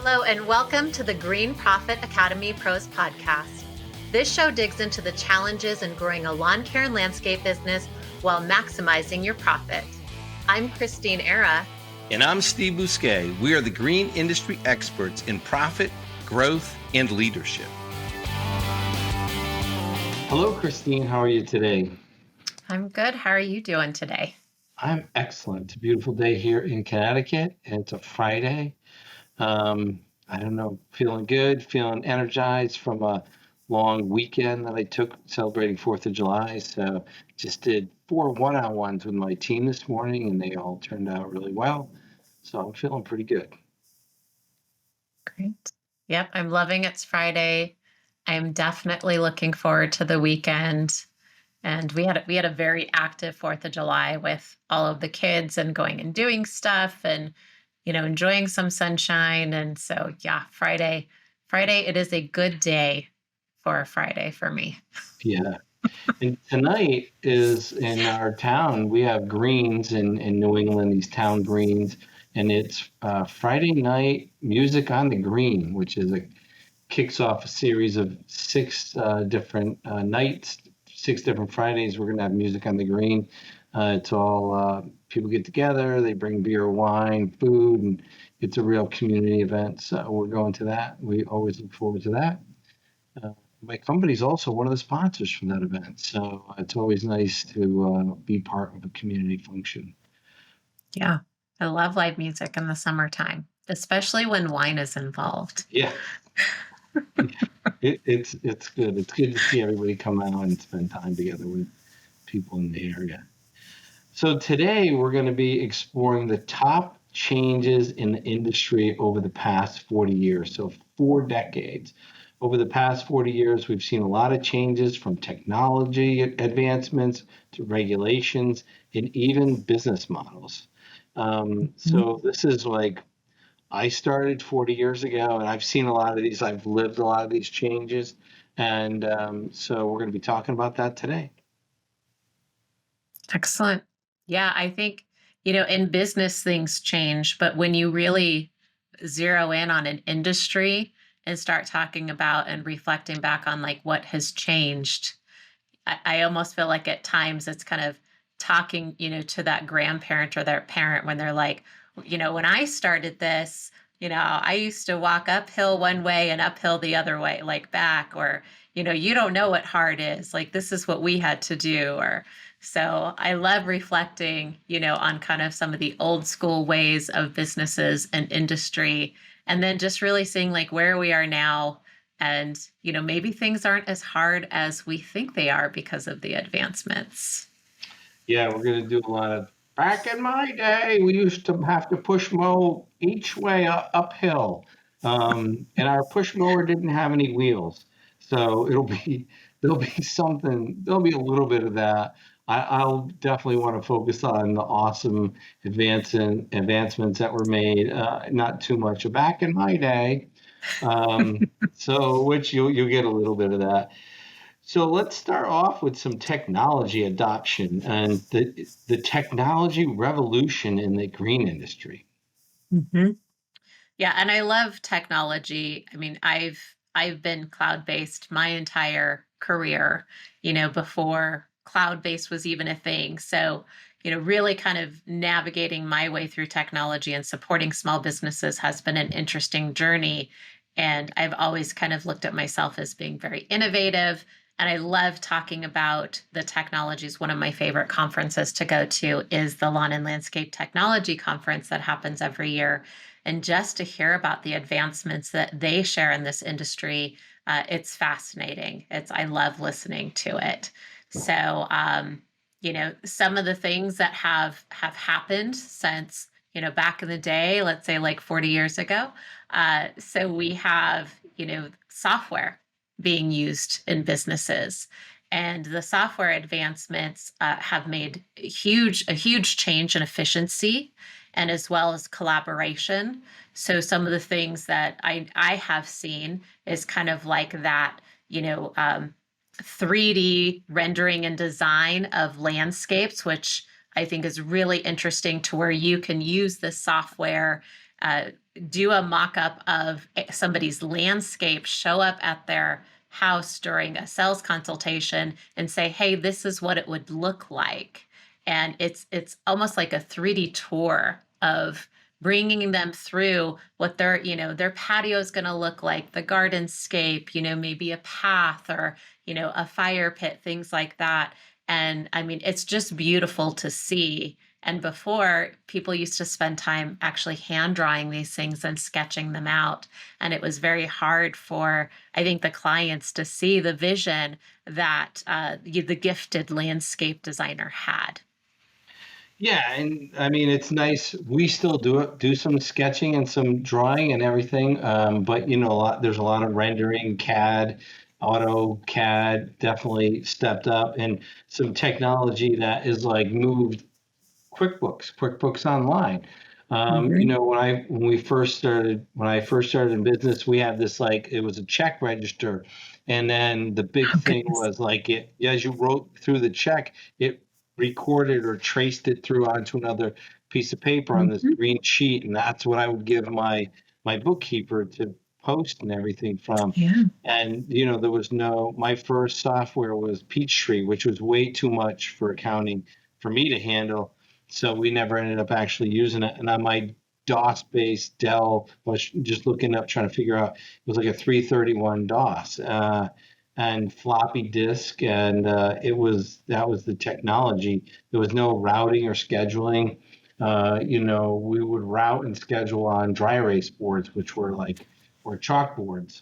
Hello, and welcome to the Green Profit Academy Pros podcast. This show digs into the challenges in growing a lawn care and landscape business while maximizing your profit. I'm Christine Era. And I'm Steve Bousquet. We are the green industry experts in profit, growth, and leadership. Hello, Christine. How are you today? I'm good. How are you doing today? I'm excellent. It's a beautiful day here in Connecticut, and it's a Friday. I don't know, feeling good, feeling energized from a long weekend that I took celebrating 4th of July. So just did 4 one-on-ones with my team this morning, and they all turned out really well. So I'm feeling pretty good. Great. Yep, I'm loving it's Friday. I'm definitely looking forward to the weekend. And we had a very active 4th of July with all of the kids and going and doing stuff and enjoying some sunshine. And so, yeah, Friday, it is a good day for a Friday for me. Yeah. And tonight is in our town, we have greens in New England, these town greens, and it's Friday night music on the green, which kicks off a series of 6 different nights, 6 different Fridays. We're going to have music on the green. It's all people get together, they bring beer, wine, food, and it's a real community event. So we're going to that. We always look forward to that. My company's also one of the sponsors for that event. So it's always nice to be part of a community function. Yeah, I love live music in the summertime, especially when wine is involved. Yeah. It's good. It's good to see everybody come out and spend time together with people in the area. So today we're going to be exploring the top changes in the industry over the past 40 years, so 4 decades. Over the past 40 years, we've seen a lot of changes from technology advancements to regulations and even business models. So this is like I started 40 years ago, and I've seen a lot of these. I've lived a lot of these changes, and so we're going to be talking about that today. Excellent. Yeah, I think, in business things change, but when you really zero in on an industry and start talking about and reflecting back on like what has changed, I almost feel like at times it's kind of talking, to that grandparent or their parent when they're like, when I started this, I used to walk uphill one way and uphill the other way, like back, or, you don't know what hard is. Like, this is what we had to do. Or so I love reflecting, on kind of some of the old school ways of businesses and industry, and then just really seeing like where we are now. And, maybe things aren't as hard as we think they are because of the advancements. Yeah, we're going to do a lot of, back in my day, we used to have to push mow each way uphill. And our push mower didn't have any wheels. So there'll be a little bit of that. I'll definitely want to focus on the awesome advancements that were made, not too much back in my day. So which you'll get a little bit of that. So let's start off with some technology adoption and the technology revolution in the green industry. Mm-hmm. Yeah, and I love technology. I mean, I've been cloud-based my entire career, before cloud-based was even a thing. So, really kind of navigating my way through technology and supporting small businesses has been an interesting journey. And I've always kind of looked at myself as being very innovative. And I love talking about the technologies. One of my favorite conferences to go to is the Lawn and Landscape Technology Conference that happens every year. And just to hear about the advancements that they share in this industry, it's fascinating. I love listening to it. So, some of the things that have happened since, back in the day, let's say like 40 years ago. So we have, software being used in businesses. And the software advancements have made a huge change in efficiency and as well as collaboration. So some of the things that I have seen is kind of like that, 3D rendering and design of landscapes, which I think is really interesting, to where you can use this software uh, do a mock-up of somebody's landscape, show up at their house during a sales consultation and say, hey, this is what it would look like. And it's almost like a 3D tour of bringing them through what their patio is going to look like, the gardenscape, maybe a path or, a fire pit, things like that. And I mean, it's just beautiful to see. And before, people used to spend time actually hand drawing these things and sketching them out. And it was very hard for, I think, the clients to see the vision that the gifted landscape designer had. Yeah, and I mean it's nice. We still do some sketching and some drawing and everything, but there's a lot of rendering, CAD, AutoCAD definitely stepped up, and some technology that is like moved QuickBooks Online. Hmm. When I first started in business, we had this like it was a check register, and then the big Oh, thing goodness. was like it as you wrote through the check, it recorded or traced it through onto another piece of paper on this Hmm. green sheet, and that's what I would give my bookkeeper to post and everything from. Yeah. And there was no my first software was Peachtree, which was way too much for accounting for me to handle, so we never ended up actually using it. And on my DOS-based Dell, I was just looking up trying to figure out. It was like a 331 DOS and floppy disk, and that was the technology. There was no routing or scheduling. We would route and schedule on dry erase boards, which were chalkboards.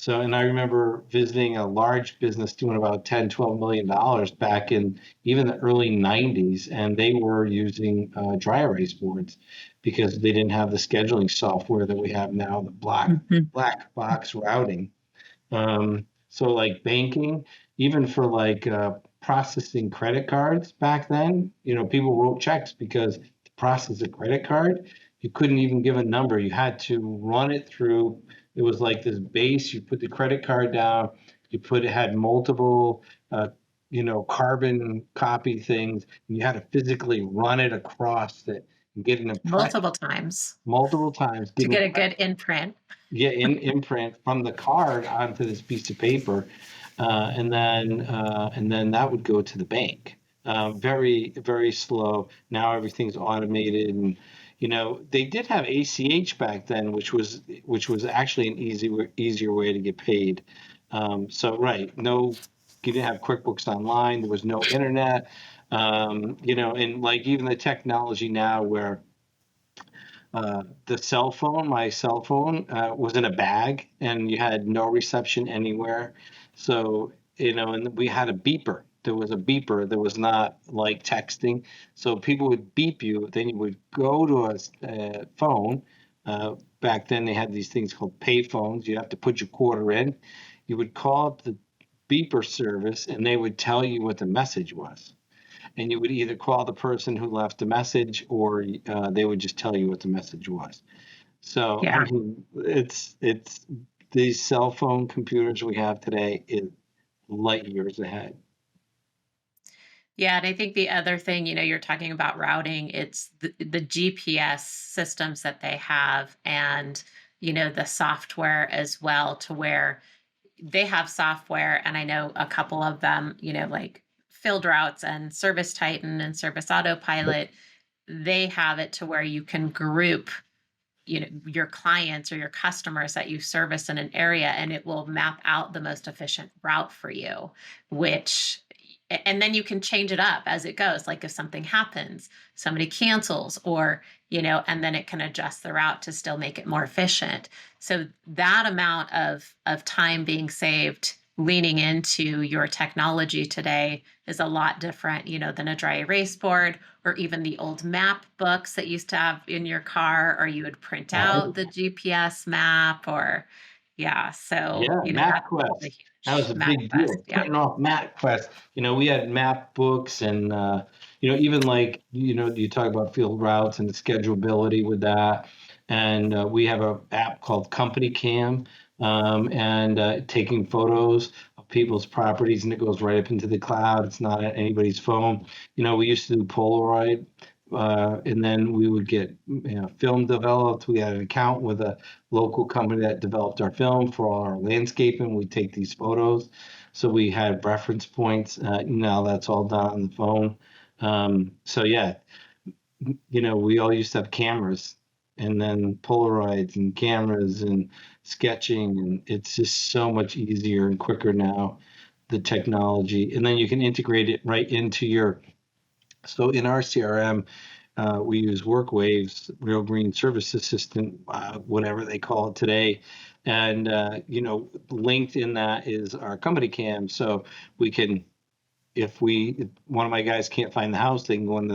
And I remember visiting a large business doing about 10, $12 million back in even the early 90s, and they were using dry erase boards because they didn't have the scheduling software that we have now, the Hmm. black box routing. So like banking, even for like processing credit cards back then, people wrote checks because to process a credit card, you couldn't even give a number. You had to run it through. It was like this base. You put the credit card down. It had multiple, carbon copy things. And you had to physically run it across it and get an impression Multiple times multiple times, to get an get a good imprint. in imprint from the card onto this piece of paper, and then that would go to the bank. Very very slow. Now everything's automated, and they did have ACH back then, which was actually an easier way to get paid. So right, no, you didn't have QuickBooks Online. There was no internet. And like even the technology now where my cell phone was in a bag and you had no reception anywhere. So, and we had a beeper. There was a beeper that was not like texting. So people would beep you, then you would go to a phone. Back then they had these things called pay phones. You have to put your quarter in. You would call up the beeper service and they would tell you what the message was, and you would either call the person who left the message or they would just tell you what the message was. So I Yeah. mean, it's these cell phone computers we have today is light years ahead. Yeah, and I think the other thing, you're talking about routing, it's the GPS systems that they have and, the software as well, to where they have software. And I know a couple of them, like Field Routes and Service Titan and Service Autopilot, they have it to where you can group your clients or your customers that you service in an area, and it will map out the most efficient route for you, which and then you can change it up as it goes, like if something happens, somebody cancels, or and then it can adjust the route to still make it more efficient. So that amount of time being saved leaning into your technology today is a lot different, than a dry erase board, or even the old map books that used to have in your car, or you would print out the GPS map, or yeah. So, Yeah, that's a MapQuest. That was huge a map big quest. deal. Yeah. Printing off MapQuest. We had map books and even like you talk about field routes and the schedulability with that. And we have a app called Company Cam, and taking photos of people's properties, and it goes right up into the cloud. It's not at anybody's phone. We used to do Polaroid. and then we would get film developed. We had an account with a local company that developed our film for all our landscaping. We take these photos, so we had reference points. Now that's all done on the phone. So yeah, we all used to have cameras and then Polaroids and cameras and sketching, and it's just so much easier and quicker now, the technology. And then you can integrate it right into so in our CRM, we use WorkWaves, Real Green Service Assistant, whatever they call it today. And, linked in that is our company cam. So we can, if one of my guys can't find the house, they can go into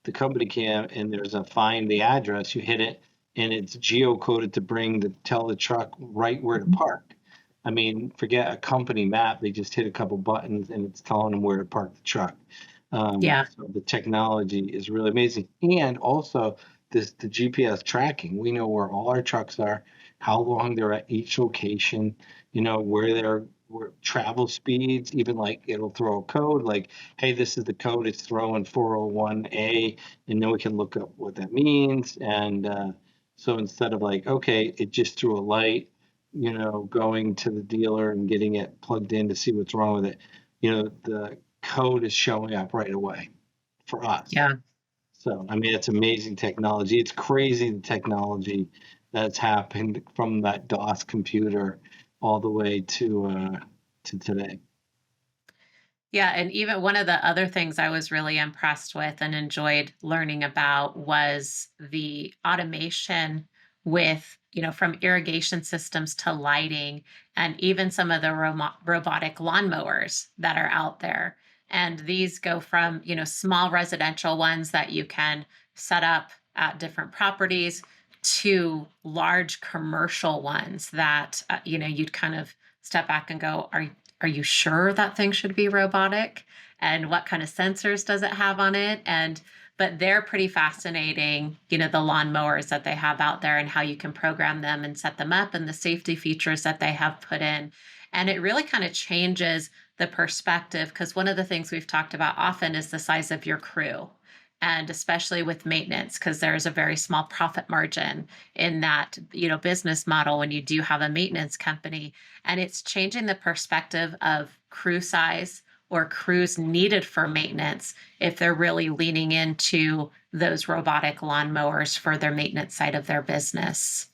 the company cam, and there's a find the address. You hit it, and it's geocoded to tell the truck right where to park. I mean, forget a company map. They just hit a couple buttons, and it's telling them where to park the truck. Yeah. So the technology is really amazing, and also the GPS tracking. We know where all our trucks are, how long they're at each location. Where their travel speeds. Even like it'll throw a code like, "Hey, this is the code. It's throwing 401A," and then we can look up what that means. And so instead of like, okay, it just threw a light, going to the dealer and getting it plugged in to see what's wrong with it, the code is showing up right away for us. Yeah. So, I mean, it's amazing technology. It's crazy the technology that's happened from that DOS computer all the way to today. Yeah, and even one of the other things I was really impressed with and enjoyed learning about was the automation with, from irrigation systems to lighting, and even some of the robotic lawnmowers that are out there. And these go from, small residential ones that you can set up at different properties to large commercial ones that, you'd kind of step back and go, are you sure that thing should be robotic? And what kind of sensors does it have on it? But they're pretty fascinating, the lawnmowers that they have out there and how you can program them and set them up and the safety features that they have put in. And it really kind of changes the perspective, because one of the things we've talked about often is the size of your crew. And especially with maintenance, because there's a very small profit margin in that, business model when you do have a maintenance company. And it's changing the perspective of crew size or crews needed for maintenance if they're really leaning into those robotic lawnmowers for their maintenance side of their business.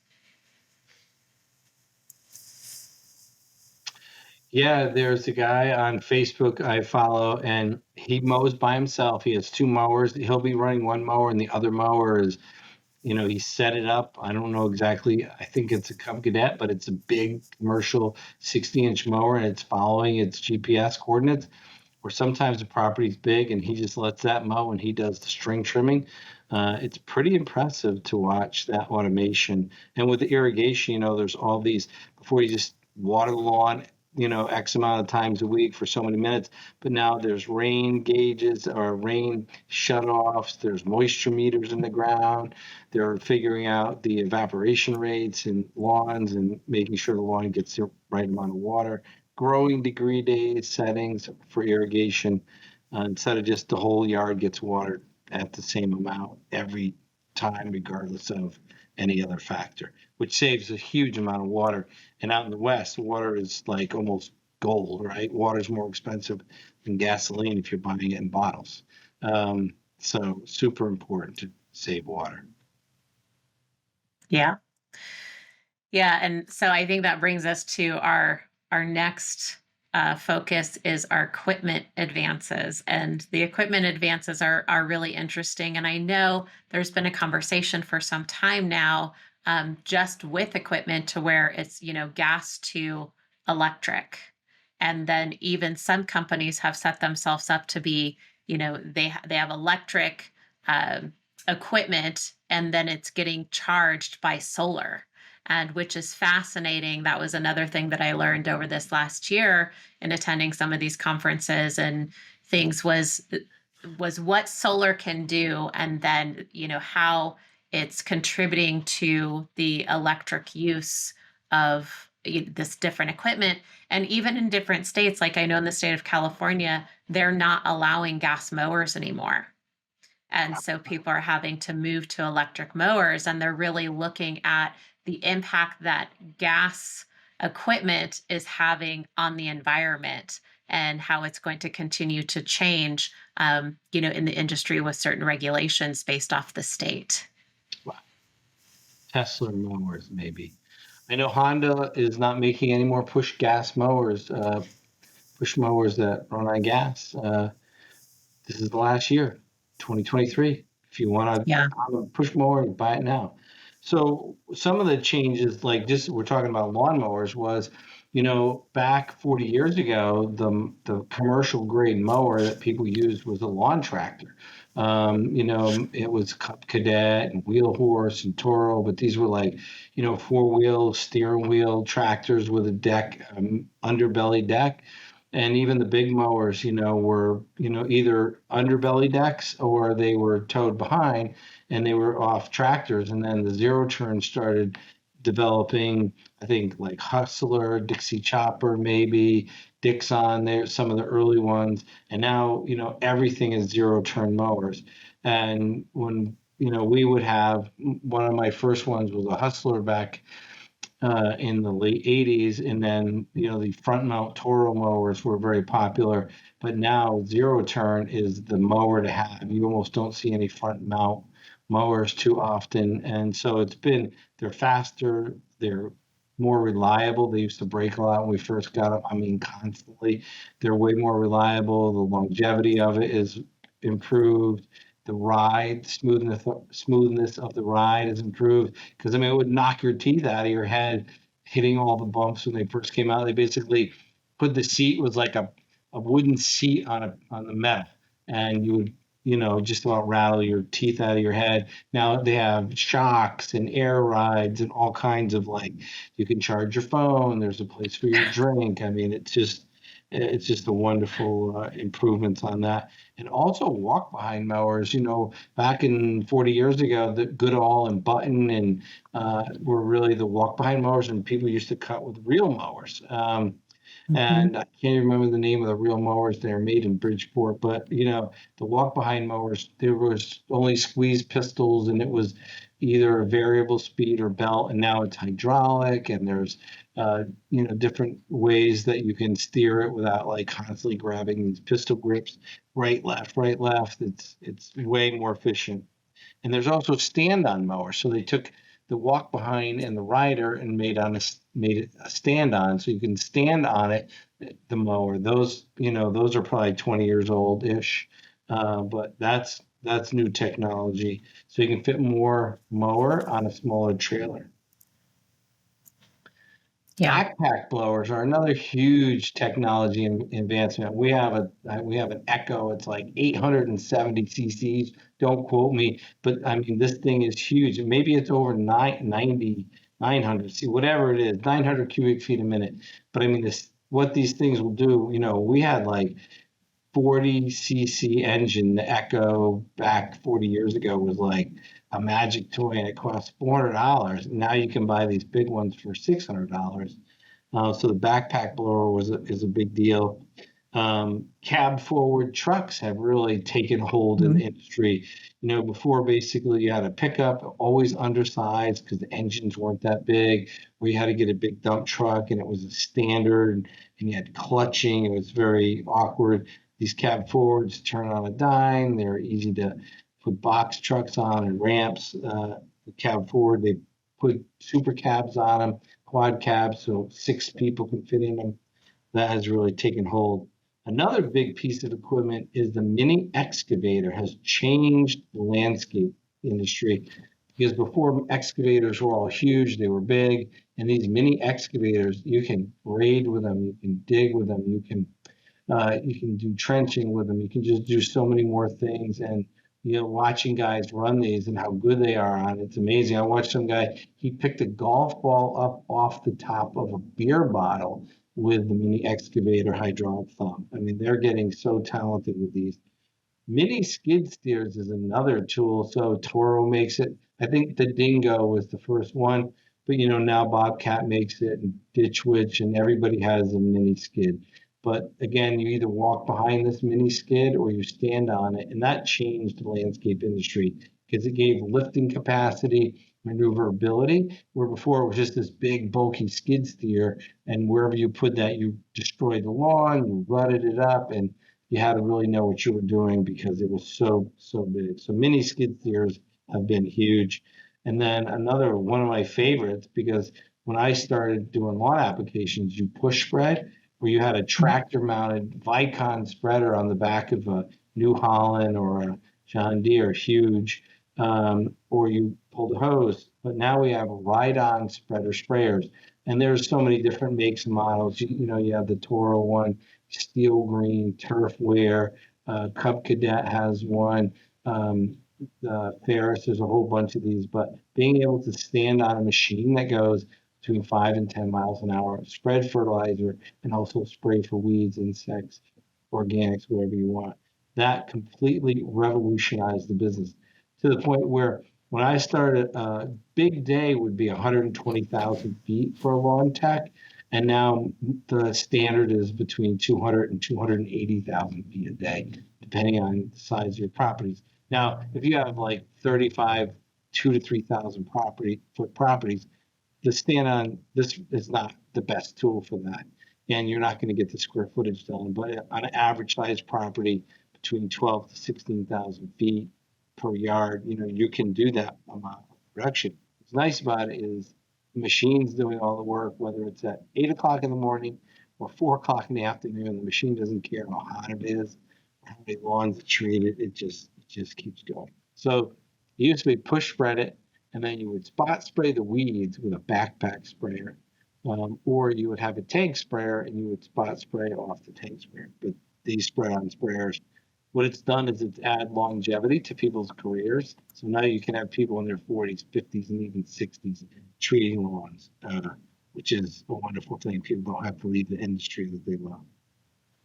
Yeah, there's a guy on Facebook I follow, and he mows by himself. He has two mowers. He'll be running one mower, and the other mower is, he set it up. I don't know exactly. I think it's a Cub Cadet, but it's a big commercial 60-inch mower, and it's following its GPS coordinates. Or sometimes the property's big, and he just lets that mow, and he does the string trimming. It's pretty impressive to watch that automation. And with the irrigation, there's all these, before you just water the lawn, X amount of times a week for so many minutes. But now there's rain gauges or rain shutoffs. There's moisture meters in the ground. They're figuring out the evaporation rates in lawns and making sure the lawn gets the right amount of water. Growing degree days settings for irrigation, instead of just the whole yard gets watered at the same amount every time, regardless of any other factor, which saves a huge amount of water. And out in the West, water is like almost gold, right? Water is more expensive than gasoline if you're buying it in bottles. So super important to save water. Yeah. Yeah, and so I think that brings us to our next focus is our equipment advances, and the equipment advances are really interesting. And I know there's been a conversation for some time now, just with equipment to where it's gas to electric, and then even some companies have set themselves up to be they have electric equipment, and then it's getting charged by solar, and which is fascinating. That was another thing that I learned over this last year in attending some of these conferences and things was what solar can do, and then how it's contributing to the electric use of this different equipment. And even in different states, like I know in the state of California, they're not allowing gas mowers anymore. And so people are having to move to electric mowers, and they're really looking at the impact that gas equipment is having on the environment and how it's going to continue to change, in the industry with certain regulations based off the state. Wow. Tesla mowers, maybe. I know Honda is not making any more push mowers that run on gas. This is the last year, 2023. If you want Yeah. a push mower, buy it now. So some of the changes, like just we're talking about lawnmowers, was, back 40 years ago, the commercial grade mower that people used was a lawn tractor. It was Cadet and Wheel Horse and Toro, but these were like, four-wheel steering wheel tractors with a deck, underbelly deck. And even the big mowers, were, either underbelly decks or they were towed behind and they were off tractors. And then the zero turn started developing, I think like Hustler, Dixie Chopper, maybe Dixon, there, some of the early ones. And now, everything is zero turn mowers. And when, we would have one of my first ones was a Hustler back in the late 80s. And then, the front mount Toro mowers were very popular. But now zero turn is the mower to have. You almost don't see any front mount mowers too often. And so they're faster, they're more reliable. They used to break a lot when we first got them. I mean, constantly. They're way more reliable. The longevity of it is improved. The smoothness of the ride is improved, because I mean it would knock your teeth out of your head hitting all the bumps when they first came out. They basically put the seat was like a wooden seat on the metal, and you would just about rattle your teeth out of your head. Now they have shocks and air rides and all kinds of, like, you can charge your phone. There's a place for your drink. I mean, it's just a wonderful improvements on that. And also walk behind mowers. Back in 40 years ago, the Goodall and Button and were really the walk behind mowers, and people used to cut with real mowers. Mhm. And I can't remember the name of the real mowers. They're made in Bridgeport, but the walk behind mowers, there was only squeeze pistols, and it was either a variable speed or belt. And now it's hydraulic, and there's different ways that you can steer it without like constantly grabbing these pistol grips, right, left, right, left. It's way more efficient. And there's also stand-on mowers. So they took the walk behind and the rider and made it a stand-on, so you can stand on it. The mower, those are probably 20 years old ish, but that's new technology. So you can fit more mower on a smaller trailer. Yeah. Backpack blowers are another huge technology advancement. We have an Echo. It's like 870 cc's. Don't quote me, but I mean this thing is huge. Maybe it's over 900, see, whatever it is, 900 cubic feet a minute. But I mean this, what these things will do. We had like 40 cc engine. The Echo back 40 years ago was like a magic toy, and it cost $400. Now you can buy these big ones for $600. So the backpack blower is a big deal. Cab forward trucks have really taken hold in the Mhm. industry. Before basically you had a pickup, always undersized because the engines weren't that big, or you had to get a big dump truck and it was a standard, and you had clutching. It was very awkward. These cab forwards turn on a dime. They're easy to put box trucks on and ramps. The cab forward, they put super cabs on them, quad cabs, so 6 people can fit in them. That has really taken hold. Another big piece of equipment is the mini excavator has changed the landscape industry, because before excavators were all huge, they were big, and these mini excavators, you can grade with them, you can dig with them, you can do trenching with them. You can just do so many more things. And watching guys run these and how good they are on it's amazing. I watched some guy, he picked a golf ball up off the top of a beer bottle with the mini excavator hydraulic thumb. I mean, they're getting so talented with these. Mini skid steers is another tool. So Toro makes it. I think the Dingo was the first one, but now Bobcat makes it, and Ditch Witch, and everybody has a mini skid. But again, you either walk behind this mini skid or you stand on it. And that changed the landscape industry because it gave lifting capacity, maneuverability, where before it was just this big, bulky skid steer. And wherever you put that, you destroyed the lawn, you rutted it up, and you had to really know what you were doing because it was so big. So mini skid steers have been huge. And then another one of my favorites, because when I started doing lawn applications, you push spread, where you had a tractor mounted Vicon spreader on the back of a New Holland or a John Deere, huge, or you pulled a hose. But now we have ride on spreader sprayers. And there's so many different makes and models. You have the Toro one, Steel Green, Turf Wear, Cub Cadet has one. Ferris, there's a whole bunch of these, but being able to stand on a machine that goes between 5 and 10 miles an hour, spread fertilizer, and also spray for weeds, insects, organics, whatever you want. That completely revolutionized the business to the point where when I started, a big day would be 120,000 feet for a lawn tech. And now the standard is between 200 and 280,000 feet a day, depending on the size of your properties. Now, if you have like 35, 2 to 3,000 foot properties, the stand on this is not the best tool for that. And you're not going to get the square footage done. But on an average size property between 12 to 16,000 feet per yard, you can do that amount of production. What's nice about it is the machine's doing all the work, whether it's at 8 o'clock in the morning or 4 o'clock in the afternoon. The machine doesn't care how hot it is, or how many lawns it's treated. It just keeps going. So it used to be push spread it, and then you would spot spray the weeds with a backpack sprayer, or you would have a tank sprayer and you would spot spray off the tank sprayer. But these spray-on sprayers, what it's done is it's add longevity to people's careers. So now you can have people in their 40s, 50s, and even 60s treating lawns, which is a wonderful thing. People don't have to leave the industry that they love.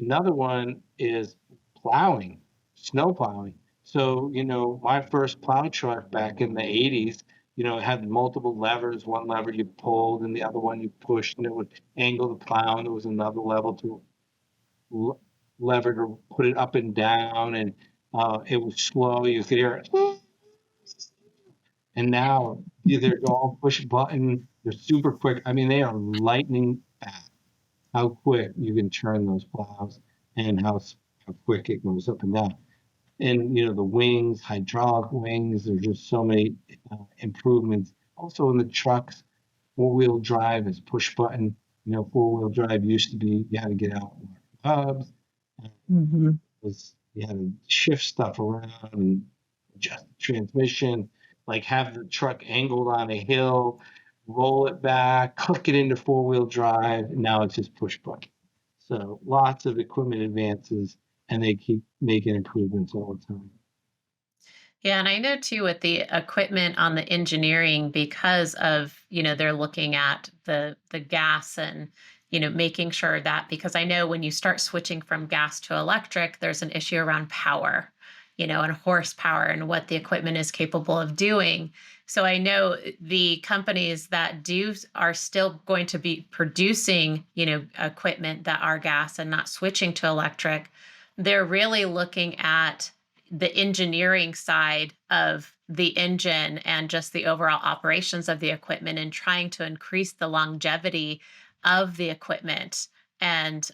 Another one is plowing, snow plowing. So, my first plow truck back in the 80s, it had multiple levers. One lever you pulled and the other one you pushed, and it would angle the plow. And there was another lever to put it up and down. And it was slow. You could hear it. And now they're all push button. They're super quick. I mean, they are lightning fast how quick you can turn those plows and how quick it goes up and down. And the wings, hydraulic wings, there's just so many improvements. Also in the trucks, four-wheel drive is push button. Four-wheel drive used to be you had to get out hubs. Mhm. You had to shift stuff around and adjust the transmission, like have the truck angled on a hill, roll it back, click it into four-wheel drive, and now it's just push button. So lots of equipment advances, and they keep making improvements all the time. Yeah, and I know too with the equipment on the engineering because of, they're looking at the gas and, making sure that because I know when you start switching from gas to electric, there's an issue around power, and horsepower and what the equipment is capable of doing. So I know the companies that do are still going to be producing, equipment that are gas and not switching to electric. They're really looking at the engineering side of the engine and just the overall operations of the equipment and trying to increase the longevity of the equipment and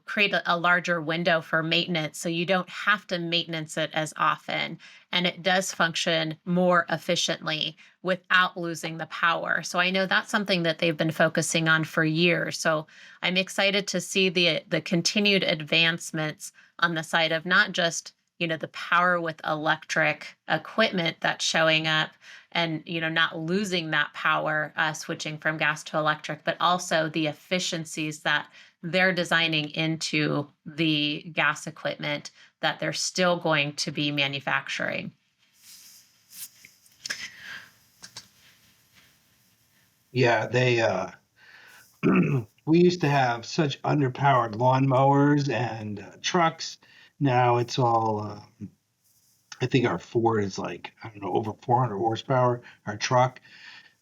create a larger window for maintenance so you don't have to maintenance it as often and it does function more efficiently without losing the power. So I know that's something that they've been focusing on for years. So I'm excited to see the continued advancements on the side of not just the power with electric equipment that's showing up and not losing that power switching from gas to electric, but also the efficiencies that they're designing into the gas equipment that they're still going to be manufacturing. Yeah, they we used to have such underpowered lawnmowers and trucks. Now it's all I think our Ford is like, I don't know, over 400 horsepower. Our truck,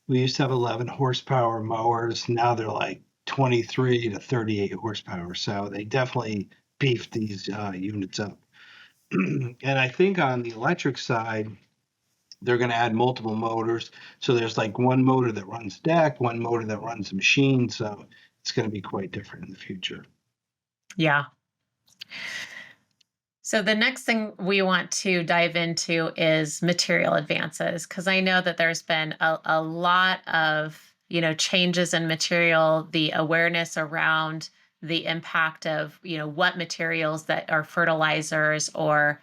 we used to have 11 horsepower mowers. Now they're like 23 to 38 horsepower. So they definitely beefed these units up. And I think on the electric side, they're going to add multiple motors. So there's like one motor that runs deck, one motor that runs the machine. So it's going to be quite different in the future. Yeah. So the next thing we want to dive into is material advances, because I know that there's been a lot of, changes in material, the awareness around the impact of, what materials that are fertilizers or,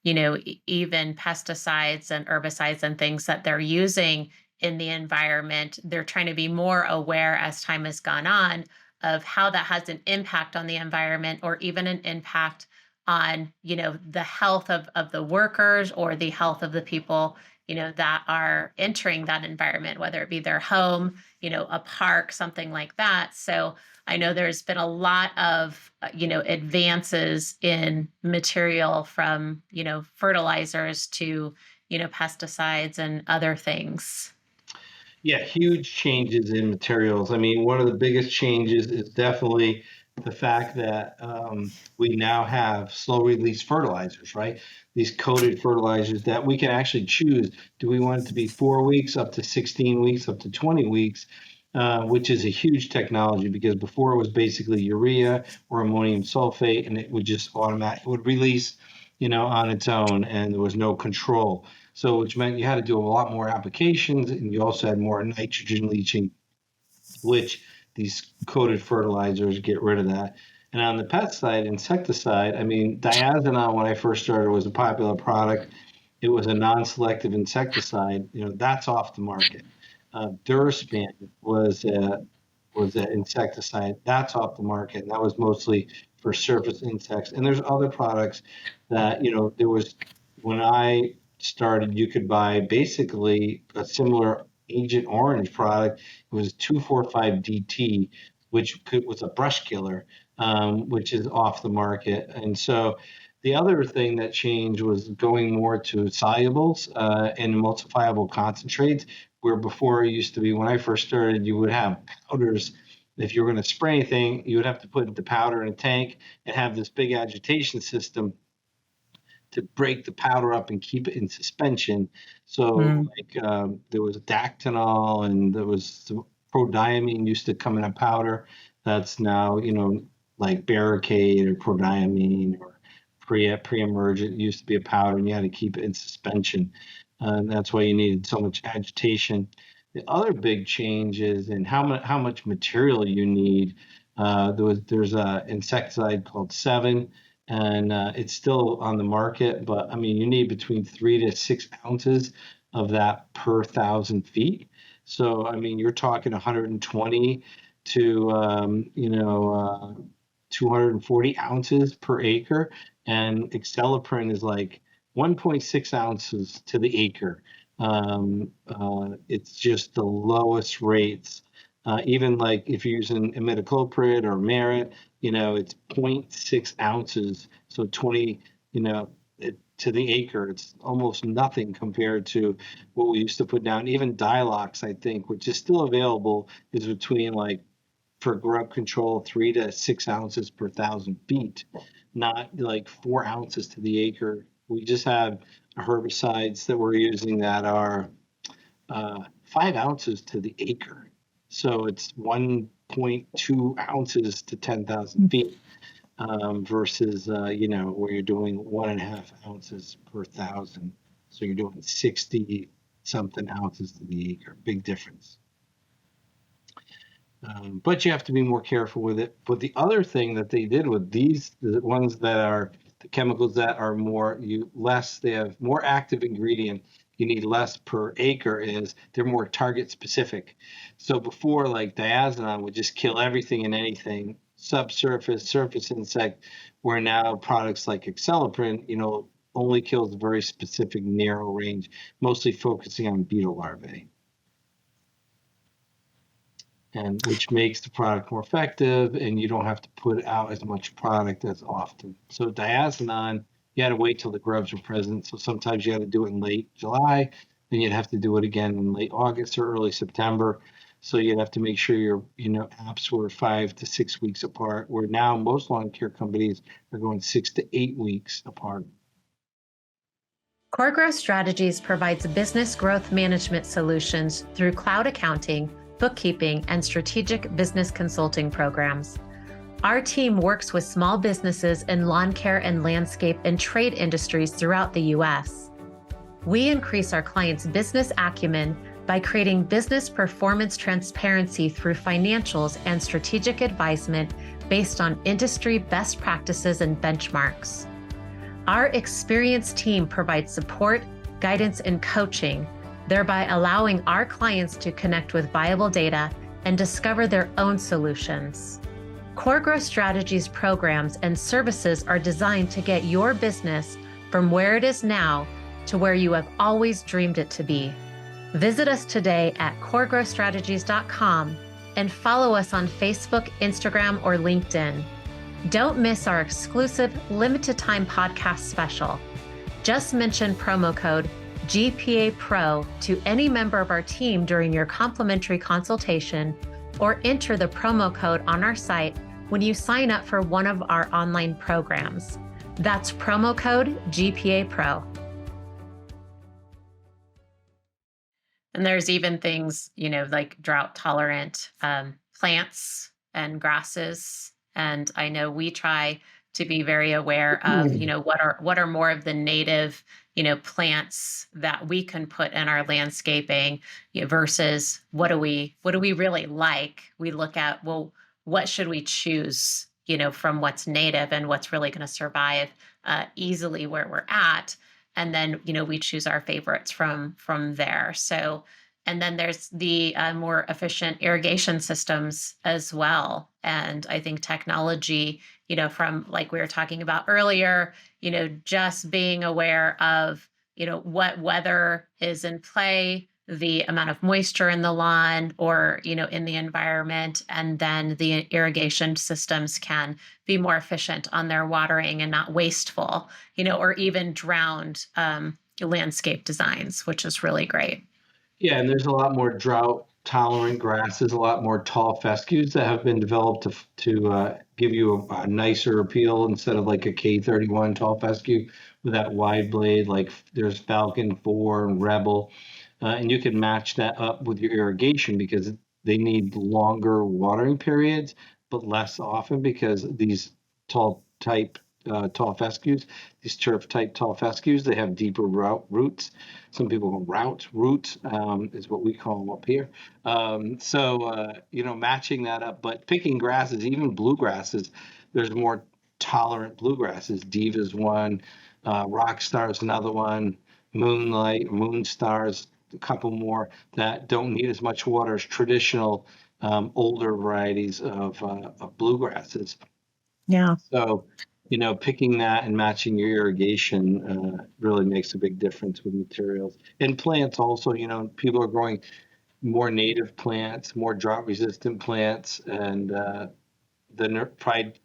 even pesticides and herbicides and things that they're using in the environment. They're trying to be more aware as time has gone on of how that has an impact on the environment, or even an impact on the health of the workers, or the health of the people that are entering that environment, whether it be their home, a park, something like that. So I know there's been a lot of advances in material, from fertilizers to pesticides and other things. Yeah, huge changes in materials. I mean, one of the biggest changes is definitely the fact that we now have slow release fertilizers, right? These coated fertilizers that we can actually choose. Do we want it to be 4 weeks, up to 16 weeks, up to 20 weeks? Which is a huge technology, because before it was basically urea or ammonium sulfate, and it would just automatically would release, on its own, and there was no control. So, which meant you had to do a lot more applications, and you also had more nitrogen leaching, which these coated fertilizers get rid of that. And on the pet side, insecticide, I mean, diazinon, when I first started, was a popular product. It was a non-selective insecticide. That's off the market. Durspan was an insecticide. That's off the market. And that was mostly for surface insects. And there's other products that, there was, when I started, you could buy basically a similar Agent Orange product. It was 2,4,5-DT, which was a brush killer, which is off the market. And so the other thing that changed was going more to solubles and emulsifiable concentrates, where before it used to be, when I first started, you would have powders. If you were going to spray anything, you would have to put the powder in a tank and have this big agitation system to break the powder up and keep it in suspension. So, Mm. like, there was Dactylol, and there was some prodiamine used to come in a powder. That's now, like Barricade or prodiamine or pre-emergent used to be a powder, and you had to keep it in suspension. And that's why you needed so much agitation. The other big change is in how much material you need. There's a insecticide called Seven, and it's still on the market. But I mean, you need between 3 to 6 ounces of that per 1,000 feet. So I mean, you're talking 120 to 240 ounces per acre, and Acceloprin is like 1.6 ounces to the acre. It's just the lowest rates. Even like if you're using imidacloprid or Merit, it's zero point 0.6 ounces. So 20, to the acre, it's almost nothing compared to what we used to put down. Even Dilox, I think, which is still available, is between, like, for grub control, 3 to 6 ounces per 1,000 feet, not like 4 ounces to the acre. We just have herbicides that we're using that are 5 ounces to the acre. So it's 1.2 ounces to 10,000 feet, versus, where you're doing 1.5 ounces per 1,000. So you're doing 60 something ounces to the acre. Big difference. But you have to be more careful with it. But the other thing that they did with these, the ones that are the chemicals that are they have more active ingredient, you need less per acre, is they're more target specific. So before, like, diazinon would just kill everything and anything, subsurface, surface insect, where now products like Acceloprin, only kills a very specific narrow range, mostly focusing on beetle larvae, and which makes the product more effective, and you don't have to put out as much product as often. So diazinon, you had to wait till the grubs were present. So sometimes you had to do it in late July, then you'd have to do it again in late August or early September. So you'd have to make sure your, apps were 5 to 6 weeks apart, where now most lawn care companies are going 6 to 8 weeks apart. Core Growth Strategies provides business growth management solutions through cloud accounting, bookkeeping, and strategic business consulting programs. Our team works with small businesses in lawn care and landscape and trade industries throughout the U.S. We increase our clients' business acumen by creating business performance transparency through financials and strategic advisement based on industry best practices and benchmarks. Our experienced team provides support, guidance, and coaching, thereby allowing our clients to connect with viable data and discover their own solutions. Core Growth Strategies programs and services are designed to get your business from where it is now to where you have always dreamed it to be. Visit us today at coregrowthstrategies.com and follow us on Facebook, Instagram, or LinkedIn. Don't miss our exclusive limited time podcast special. Just mention promo code GPA Pro to any member of our team during your complimentary consultation, or enter the promo code on our site when you sign up for one of our online programs. That's promo code GPA Pro. And there's even things, like drought tolerant plants and grasses. And I know we try to be very aware of, what are more of the native, plants that we can put in our landscaping, versus what do we really like? We look at, well, what should we choose, from what's native and what's really going to survive easily where we're at. And then, we choose our favorites from there. So, and then there's the more efficient irrigation systems as well. And I think technology, from like we were talking about earlier, just being aware of, what weather is in play, the amount of moisture in the lawn or, in the environment, and then the irrigation systems can be more efficient on their watering and not wasteful, or even drowned landscape designs, which is really great. Yeah, and there's a lot more drought tolerant grasses, a lot more tall fescues that have been developed to give you a nicer appeal instead of like a K31 tall fescue with that wide blade. Like there's Falcon 4 and Rebel, and you can match that up with your irrigation because they need longer watering periods, but less often because these tall type tall fescues, these turf type tall fescues, they have deeper roots. Some people call roots is what we call them up here. Matching that up, but picking grasses, even bluegrasses, there's more tolerant bluegrasses. Diva's one, Rockstar's another one, Moonlight, Moonstar's a couple more that don't need as much water as traditional older varieties of bluegrasses. Yeah. So, picking that and matching your irrigation really makes a big difference with materials. And plants also, people are growing more native plants, more drought-resistant plants, and the Pride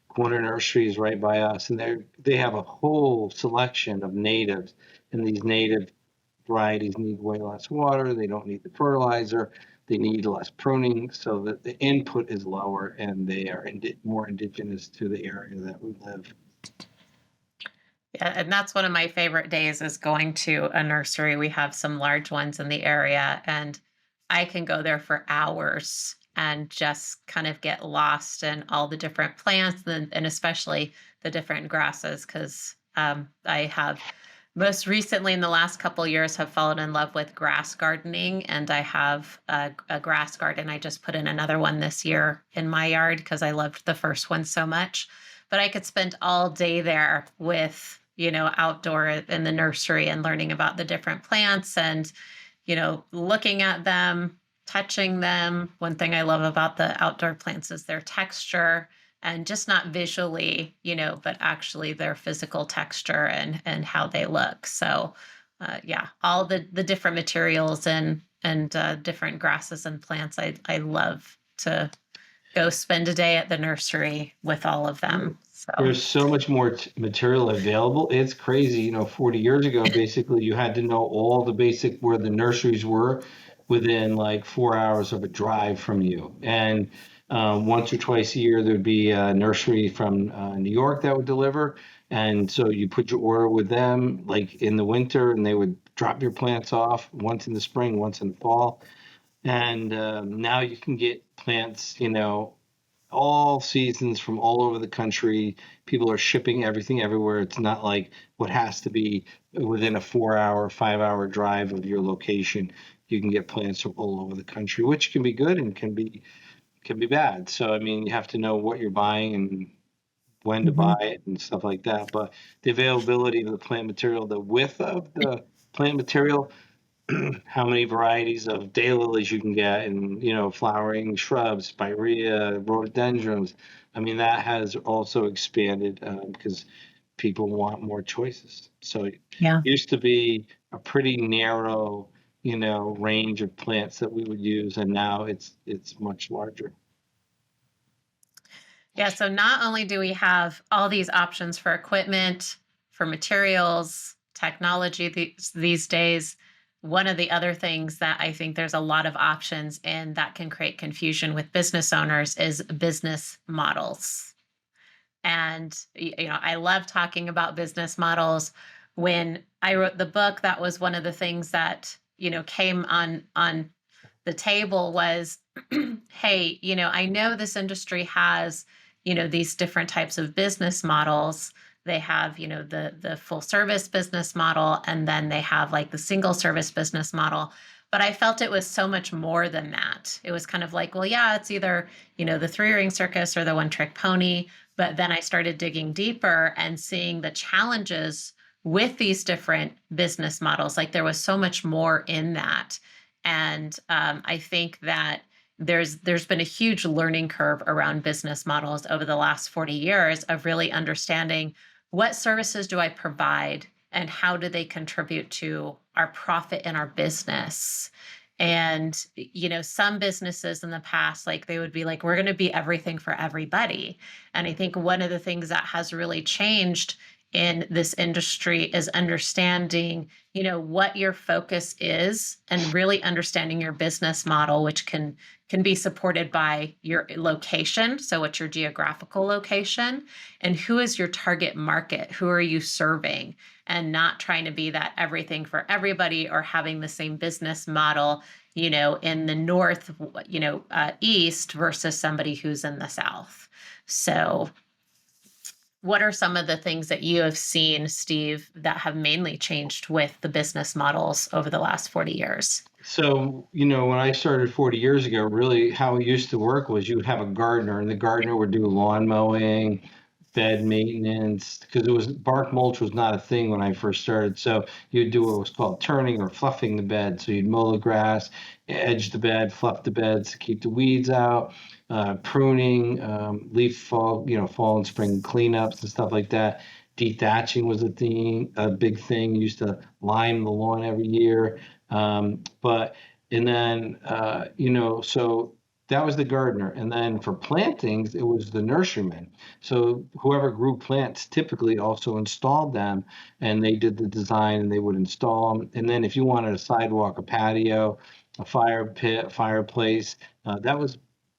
Corner Nursery is right by us, and they have a whole selection of natives, and these native varieties need way less water. They don't need the fertilizer. They need less pruning so that the input is lower and they are more indigenous to the area that we live. Yeah, and that's one of my favorite days is going to a nursery. We have some large ones in the area, and I can go there for hours and just kind of get lost in all the different plants and especially the different grasses because I have most recently in the last couple of years have fallen in love with grass gardening, and I have a grass garden. I just put in another one this year in my yard because I loved the first one so much. But I could spend all day there with, outdoor in the nursery and learning about the different plants and, looking at them, touching them. One thing I love about the outdoor plants is their texture and just not visually, but actually their physical texture and how they look. So, all the different materials and different grasses and plants. I love to go spend a day at the nursery with all of them. So there's so much more material available. It's crazy. 40 years ago, basically, you had to know all the basic where the nurseries were within like 4 hours of a drive from you. And once or twice a year, there'd be a nursery from New York that would deliver. And so you put your order with them like in the winter, and they would drop your plants off once in the spring, once in the fall. And now you can get plants, all seasons from all over the country. People are shipping everything everywhere. It's not like what has to be within a 4 hour, 5 hour drive of your location. You can get plants from all over the country, which can be good and can be bad. So I mean, you have to know what you're buying and when to buy Mhm. it and stuff like that. But the availability of the plant material, the width of the plant material, how many varieties of daylilies you can get, and flowering shrubs, spirea, rhododendrons. I mean, that has also expanded because people want more choices. So it Yeah. used to be a pretty narrow, range of plants that we would use, and now it's much larger. Yeah, so not only do we have all these options for equipment, for materials, technology these days, one of the other things that I think there's a lot of options in that can create confusion with business owners is business models. And I love talking about business models. When I wrote the book, that was one of the things that came on the table was, hey, I know this industry has these different types of business models. They have the full service business model, and then they have like the single service business model. But I felt it was so much more than that. It was kind of like, well, yeah, it's either the three ring circus or the one trick pony. But then I started digging deeper and seeing the challenges with these different business models. Like there was so much more in that. And I think that there's been a huge learning curve around business models over the last 40 years of really understanding what services do I provide and how do they contribute to our profit in our business. And some businesses in the past, like they would be like, we're going to be everything for everybody. And I think one of the things that has really changed in this industry is understanding what your focus is and really understanding your business model, which can be supported by your location. So what's your geographical location, and who is your target market? Who are you serving? And not trying to be that everything for everybody or having the same business model in the north east versus somebody who's in the south. So what are some of the things that you have seen, Steve, that have mainly changed with the business models over the last 40 years? So, when I started 40 years ago, really how it used to work was you would have a gardener, and the gardener would do lawn mowing, bed maintenance, because it was bark mulch was not a thing when I first started. So you'd do what was called turning or fluffing the bed. So you'd mow the grass, edge the bed, fluff the beds to keep the weeds out, pruning, leaf fall and spring cleanups and stuff like that. Dethatching was a big thing. You used to lime the lawn every year. But and then so that was the gardener, and then for plantings it was the nurseryman. So whoever grew plants typically also installed them, and they did the design and they would install them. And then if you wanted a sidewalk, a patio, a fire pit, a fireplace, that was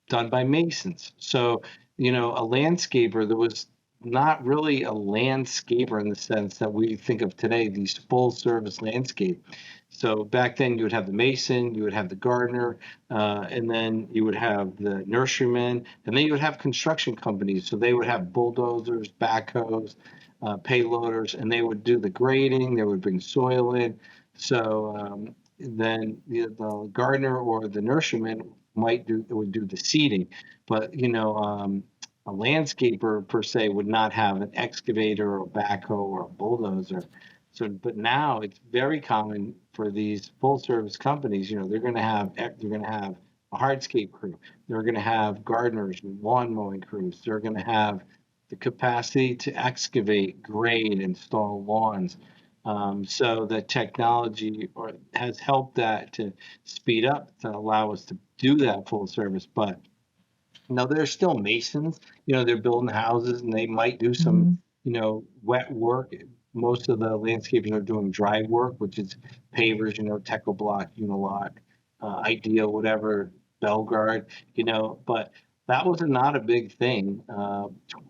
done by masons. So a landscaper, there was not really a landscaper in the sense that we think of today, these full service landscape. So back then, you would have the mason, you would have the gardener, and then you would have the nurseryman, and then you would have construction companies. So they would have bulldozers, backhoes, payloaders, and they would do the grading. They would bring soil in. So then the gardener or the nurseryman would do the seeding, but a landscaper per se would not have an excavator or a backhoe or a bulldozer. So, but now it's very common for these full service companies. They're going to have a hardscape crew. They're going to have gardeners, lawn mowing crews. They're going to have the capacity to excavate, grade, install lawns. So the technology has helped that to speed up to allow us to do that full service. But now there's still masons, they're building houses and they might do some, Mhm. wet work. Most of the landscapers are doing dry work, which is pavers, Techo block, Unilock, Ideal, whatever, Belgard, but that was not a big thing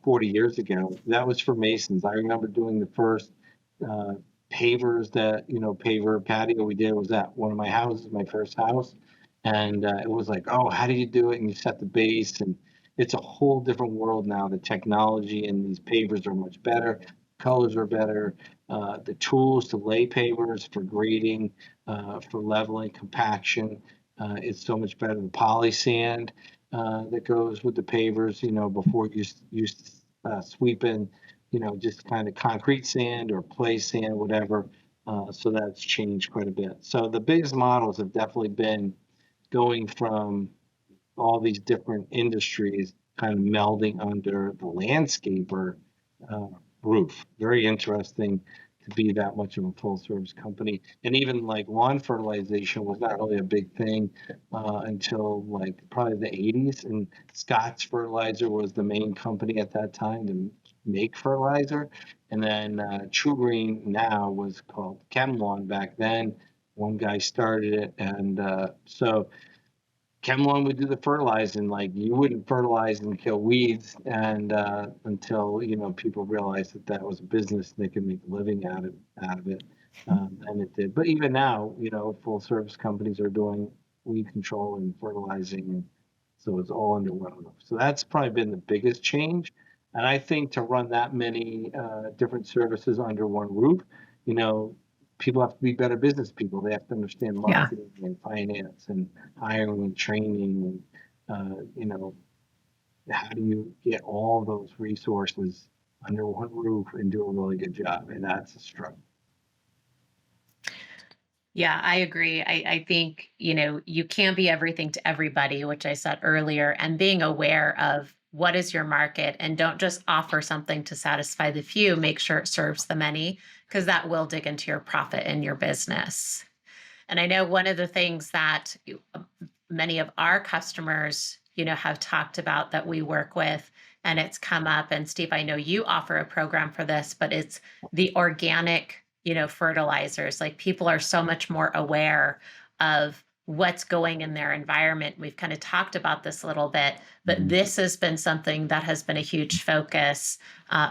40 years ago. That was for masons. I remember doing the first uh, pavers that, paver patio we did was at one of my houses, my first house. And it was like, oh, how do you do it? And you set the base, and it's a whole different world now. The technology and these pavers are much better. Colors are better. The tools to lay pavers for grading, for leveling, compaction, is so much better. The poly sand that goes with the pavers, before you used to sweep in, just kind of concrete sand or play sand, whatever. So that's changed quite a bit. So the biggest models have definitely been going from all these different industries kind of melding under the landscaper uh, roof. Very interesting to be that much of a full service company. And even like lawn fertilization was not really a big thing until like probably the 80s. And Scott's Fertilizer was the main company at that time to make fertilizer. And then True Green now was called ChemLawn back then. One guy started it. And so ChemLawn would do the fertilizing. Like you wouldn't fertilize and kill weeds, and until people realized that that was a business and they could make a living out of it, and it did. But even now, full service companies are doing weed control and fertilizing, and so it's all under one roof. So that's probably been the biggest change. And I think to run that many different services under one roof, you know, people have to be better business people. They have to understand Yeah. marketing and finance and hiring and training and how do you get all those resources under one roof and do a really good job? And that's a struggle. Yeah, I agree. I think, you can't be everything to everybody, which I said earlier, and being aware of what is your market and don't just offer something to satisfy the few, make sure it serves the many, because that will dig into your profit and your business. And I know one of the things that many of our customers, have talked about that we work with, and it's come up. And Steve, I know you offer a program for this, but it's the organic, fertilizers. Like people are so much more aware of what's going in their environment. We've kind of talked about this a little bit, but this has been something that has been a huge focus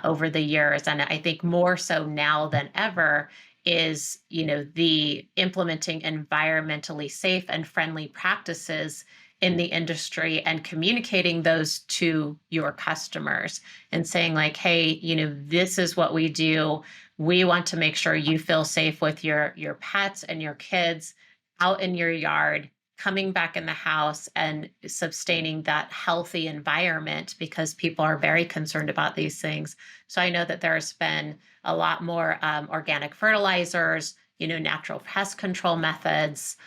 over the years. And I think more so now than ever is the implementing environmentally safe and friendly practices in the industry and communicating those to your customers and saying like, hey, this is what we do. We want to make sure you feel safe with your pets and your kids out in your yard, coming back in the house and sustaining that healthy environment, because people are very concerned about these things. So I know that there's been a lot more organic fertilizers, natural pest control methods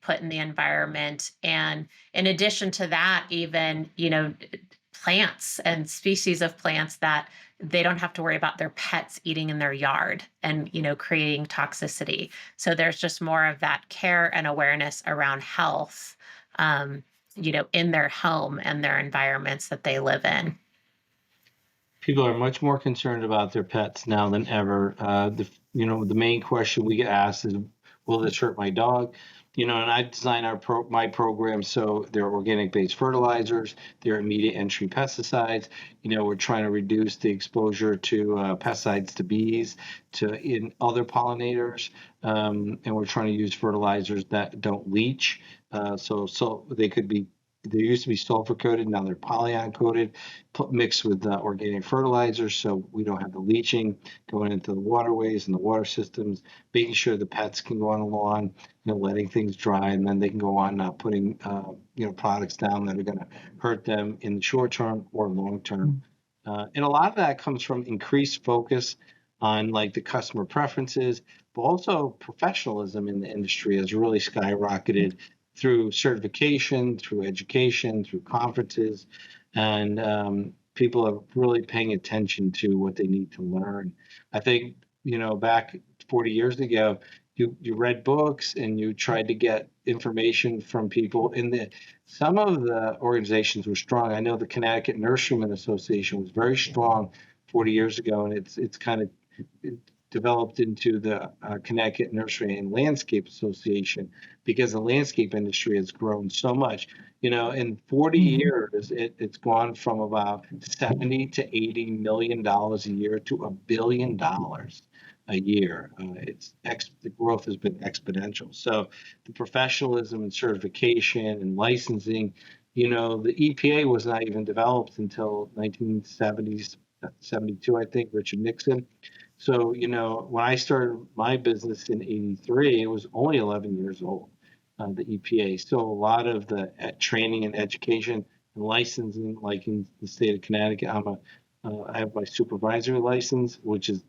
put in the environment. And in addition to that, even, plants and species of plants that they don't have to worry about their pets eating in their yard and, creating toxicity. So there's just more of that care and awareness around health, in their home and their environments that they live in. People are much more concerned about their pets now than ever. The main question we get asked is, "Will this hurt my dog?" And I design my program so they're organic based fertilizers, they're immediate entry pesticides. We're trying to reduce the exposure to pesticides to bees, to in other pollinators, and we're trying to use fertilizers that don't leach. So they could be. They used to be sulfur coated, now they're polyon coated, mixed with organic fertilizers, so we don't have the leaching going into the waterways and the water systems. Making sure the pets can go on the lawn, letting things dry, and then they can go on not putting products down that are going to hurt them in the short term or long term. And a lot of that comes from increased focus on like the customer preferences, but also professionalism in the industry has really skyrocketed through certification, through education, through conferences, and people are really paying attention to what they need to learn. I think, back 40 years ago, you read books and you tried to get information from people. Some of the organizations were strong. I know the Connecticut Nurserymen Association was very strong 40 years ago, and it's kind of developed into the Connecticut Nursery and Landscape Association because the landscape industry has grown so much. In 40 Mhm. years, it's gone from about 70 to 80 million dollars a year to $1 billion a year. The growth has been exponential. So the professionalism and certification and licensing, the EPA was not even developed until 1970s, 72, I think, Richard Nixon. So, when I started my business in 83, it was only 11 years old, the EPA. So a lot of the training and education and licensing, like in the state of Connecticut, I have my supervisory license, which is,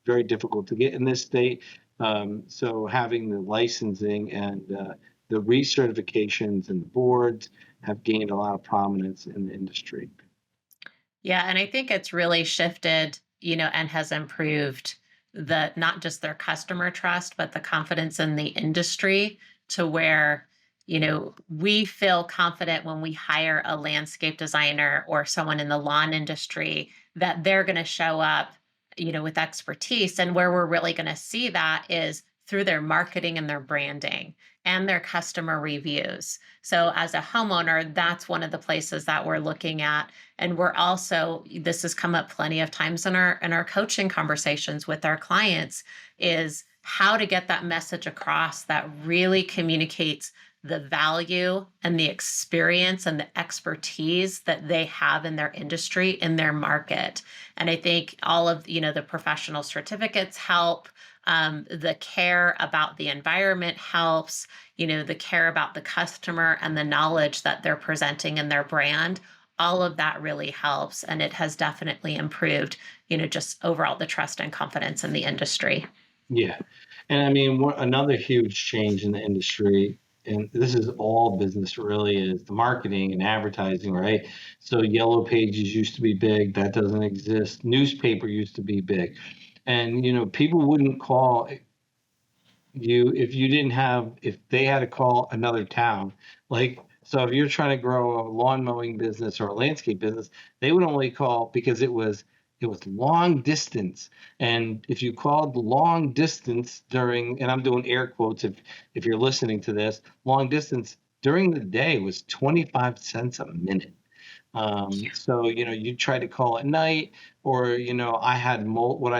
very difficult to get in this state. So having the licensing and the recertifications and the boards have gained a lot of prominence in the industry. Yeah, and I think it's really shifted, and has improved the not just their customer trust, but the confidence in the industry to where, we feel confident when we hire a landscape designer or someone in the lawn industry that they're going to show up, with expertise. And where we're really going to see that is through their marketing and their branding and their customer reviews. So as a homeowner, that's one of the places that we're looking at. And we're also, this has come up plenty of times in our coaching conversations with our clients, is how to get that message across that really communicates the value and the experience and the expertise that they have in their industry, in their market. And I think all of, the professional certificates help. The care about the environment helps, the care about the customer and the knowledge that they're presenting in their brand. All of that really helps. And it has definitely improved, just overall the trust and confidence in the industry. Yeah. And I mean, another huge change in the industry, and this is all business really, is the marketing and advertising, right? So yellow pages used to be big, that doesn't exist. Newspaper used to be big. And, people wouldn't call you if they had to call another town. Like, so if you're trying to grow a lawn mowing business or a landscape business, they would only call because it was long distance. And if you called long distance during, and I'm doing air quotes if you're listening to this, long distance during the day was 25 cents a minute. So you try to call at night, or I had what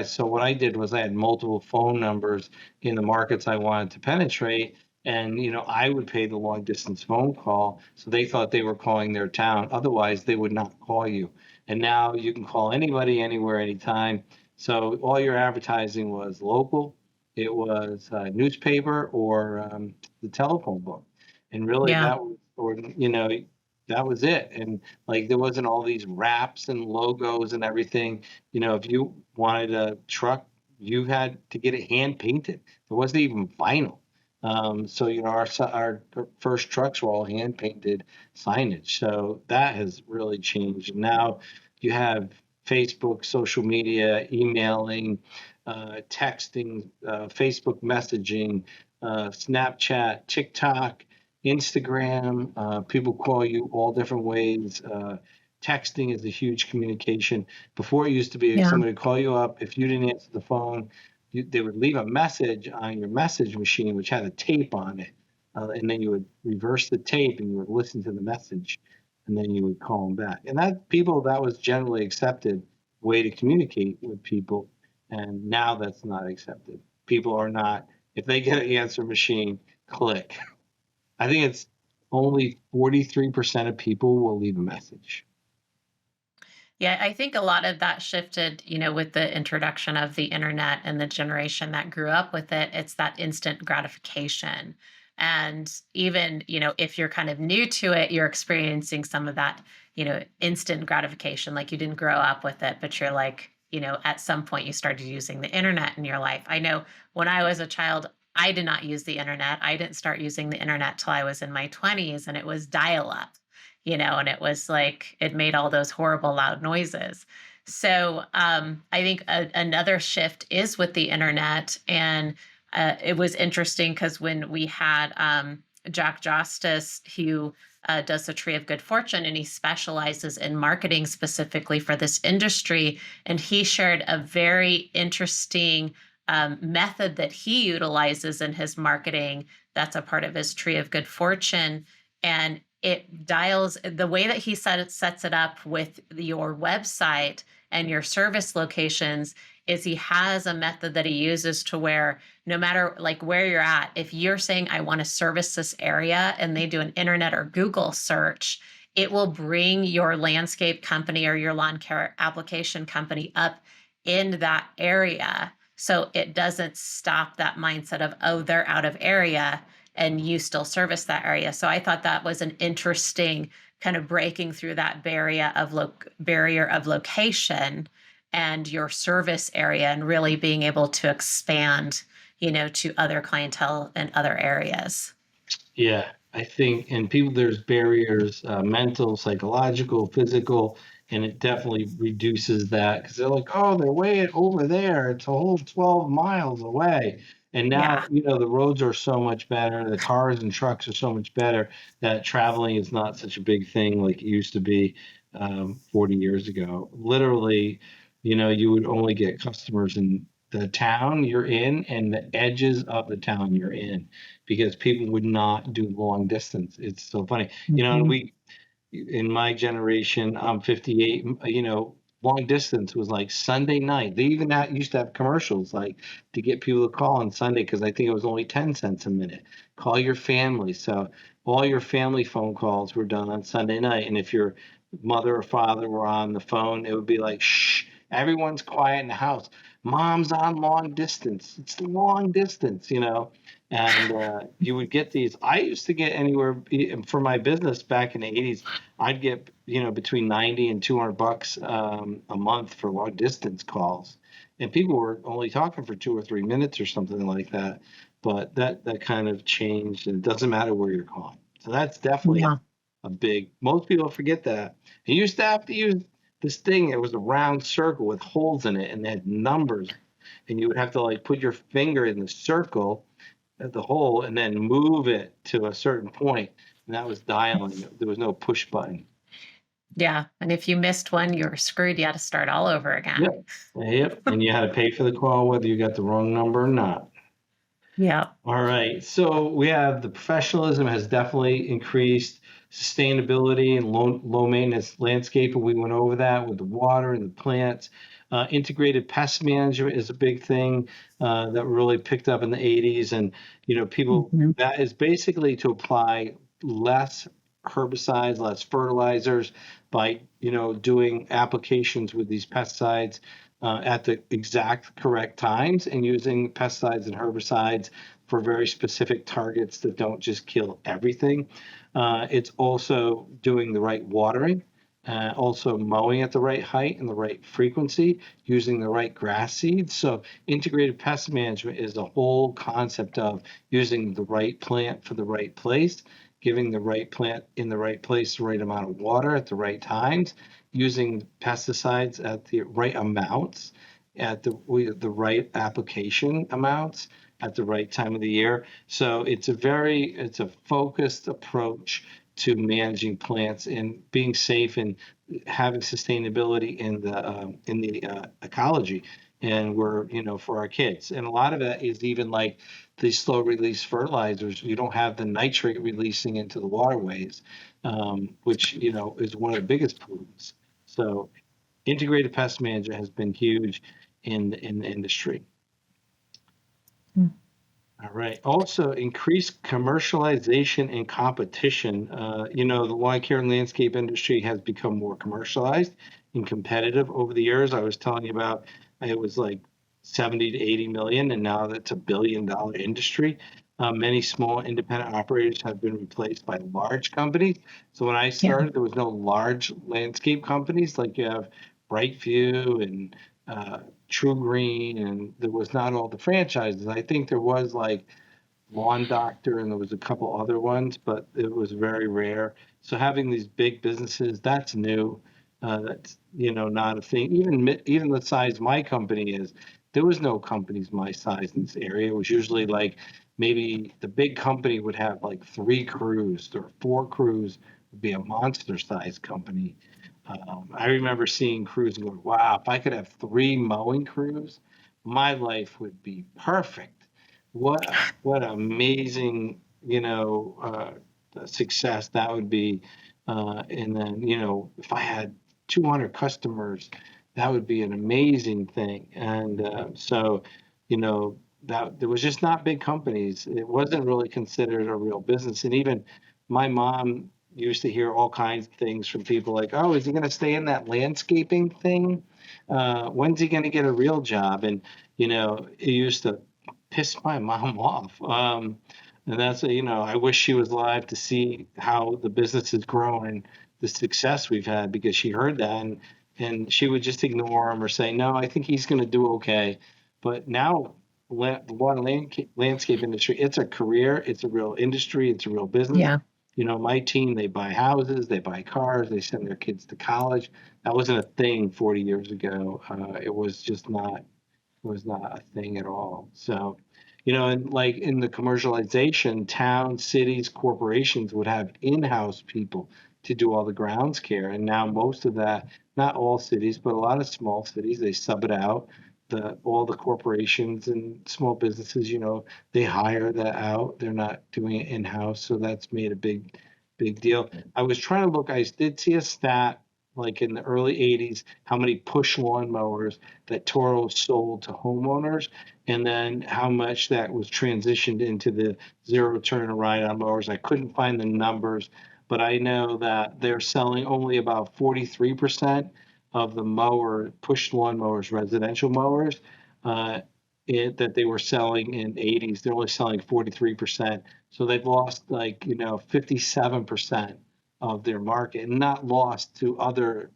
I did was I had multiple phone numbers in the markets I wanted to penetrate, and I would pay the long distance phone call, so they thought they were calling their town. Otherwise, they would not call you. And now you can call anybody, anywhere, anytime. So all your advertising was local. It was newspaper or the telephone book, and really Yeah. that was, or that was it. And like there wasn't all these wraps and logos and everything. If you wanted a truck, you had to get it hand painted. There wasn't even vinyl. So our first trucks were all hand painted signage. So that has really changed. Now you have Facebook, social media, emailing, texting, Facebook messaging, Snapchat, TikTok, Instagram. People call you all different ways. Texting is a huge communication. Before it used to be Yeah. somebody would call you up. If you didn't answer the phone, they would leave a message on your message machine, which had a tape on it. And then you would reverse the tape and you would listen to the message, and then you would call them back. And that was generally accepted way to communicate with people. And now that's not accepted. People are not, if they get an answer machine, click. I think it's only 43% of people will leave a message. Yeah, I think a lot of that shifted, with the introduction of the internet and the generation that grew up with it. It's that instant gratification. And even, if you're kind of new to it, you're experiencing some of that, instant gratification. Like you didn't grow up with it, but you're like, at some point you started using the internet in your life. I know when I was a child, I did not use the internet. I didn't start using the internet till I was in my 20s, and it was dial up, and it was like it made all those horrible loud noises. So I think another shift is with the internet. And it was interesting because when we had Jack Justice, who does the Tree of Good Fortune, and he specializes in marketing specifically for this industry. And he shared a very interesting method that he utilizes in his marketing that's a part of his Tree of Good Fortune. And it dials the way that he sets it up with your website and your service locations is he has a method that he uses to where no matter like where you're at, if you're saying I want to service this area and they do an internet or Google search, it will bring your landscape company or your lawn care application company up in that area. So it doesn't stop that mindset of, oh, they're out of area and you still service that area. So I thought that was an interesting kind of breaking through that barrier of location and your service area and really being able to expand, to other clientele and other areas. Yeah, I think, and people, there's barriers, mental, psychological, physical, and it definitely reduces that because they're like, oh, they're way over there. It's a whole 12 miles away. And now, Yeah. the roads are so much better. The cars and trucks are so much better that traveling is not such a big thing like it used to be 40 years ago. Literally, you would only get customers in the town you're in and the edges of the town you're in because people would not do long distance. It's so funny. And Mhm. in my generation, I'm 58, long distance was like Sunday night. They even used to have commercials like to get people to call on Sunday because I think it was only 10 cents a minute. Call your family. So all your family phone calls were done on Sunday night. And if your mother or father were on the phone, it would be like, shh, everyone's quiet in the house. Mom's on long distance. It's long distance. And you would get these. I used to get anywhere for my business back in the 80s. I'd get between 90 and $200 a month for long distance calls, and people were only talking for 2 or 3 minutes or something like that. But that kind of changed, and it doesn't matter where you're calling. So that's definitely Yeah. a big. Most people forget that. You used to have to use this thing. It was a round circle with holes in it, and it had numbers, and you would have to like put your finger in the circle at the hole and then move it to a certain point, and that was dialing. There was no push button. Yeah. And if you missed one, you're screwed. You had to start all over again. Yep. Yep. And you had to pay for the call whether you got the wrong number or not. Yeah. All right. So we have the professionalism has definitely increased, sustainability and low maintenance landscape. And we went over that with the water and the plants. Integrated pest management is a big thing that really picked up in the 80s. And, people, Mhm. that is basically to apply less herbicides, less fertilizers by, doing applications with these pesticides at the exact correct times and using pesticides and herbicides for very specific targets that don't just kill everything. It's also doing the right watering, also mowing at the right height and the right frequency, using the right grass seeds. So, integrated pest management is a whole concept of using the right plant for the right place, giving the right plant in the right place the right amount of water at the right times, using pesticides at the right amounts, at the right application amounts at the right time of the year. So it's a focused approach to managing plants and being safe and having sustainability in the ecology. And we're for our kids, and a lot of it is even like these slow release fertilizers. You don't have the nitrate releasing into the waterways, which is one of the biggest pollutants. So integrated pest management has been huge in the industry. Mm. All right. Also, increased commercialization and competition. The lawn care and landscape industry has become more commercialized and competitive over the years. I was telling you about it was like 70 to 80 million, and now that's $1 billion industry. Many small independent operators have been replaced by large companies. So when I Yeah. started, there was no large landscape companies like you have Brightview and True Green, and there was not all the franchises. I think there was like Lawn Doctor, and there was a couple other ones, but it was very rare. So having these big businesses, that's new. That's not a thing. Even the size my company is, there was no companies my size in this area. It was usually like maybe the big company would have like 3 crews or 4 crews, would be a monster sized company. I remember seeing crews and going, wow, if I could have 3 mowing crews, my life would be perfect. What amazing, success that would be. And then, if I had 200 customers, that would be an amazing thing. And so, that there was just not big companies. It wasn't really considered a real business. And even my mom used to hear all kinds of things from people like, "Oh, is he going to stay in that landscaping thing? When's he going to get a real job?" And it used to piss my mom off. And that's I wish she was alive to see how the business has grown and the success we've had, because she heard that, and she would just ignore him or say, "No, I think he's going to do okay." But now the lawn landscape industry, it's a career, it's a real industry, it's a real business. Yeah. My team, they buy houses, they buy cars, they send their kids to college. That wasn't a thing 40 years ago. It was just not, was not a thing at all. So, and like in the commercialization, towns, cities, corporations would have in-house people to do all the grounds care. And now most of that, not all cities, but a lot of small cities, they sub it out. All the corporations and small businesses, they hire that out. They're not doing it in-house. So that's made a big deal. I was trying to look, I did see a stat like in the early 80s, how many push lawn mowers that Toro sold to homeowners, and then how much that was transitioned into the zero turn and ride on mowers. I couldn't find the numbers, but I know that they're selling only about 43% of the push lawn mowers, residential mowers, uh, that they were selling in the 80s. They're only selling 43%. So they've lost 57% of their market, and not lost to other,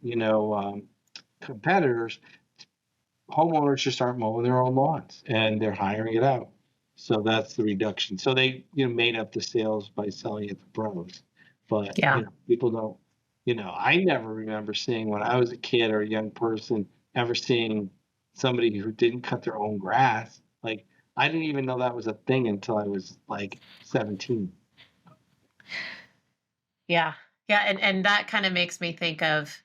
competitors. Homeowners just aren't mowing their own lawns and they're hiring it out. So that's the reduction. So they, made up the sales by selling it to pros. But, Yeah. people don't, I never remember seeing when I was a kid or a young person ever seeing somebody who didn't cut their own grass. Like, I didn't even know that was a thing until I was like 17. Yeah. Yeah. And that kind of makes me think of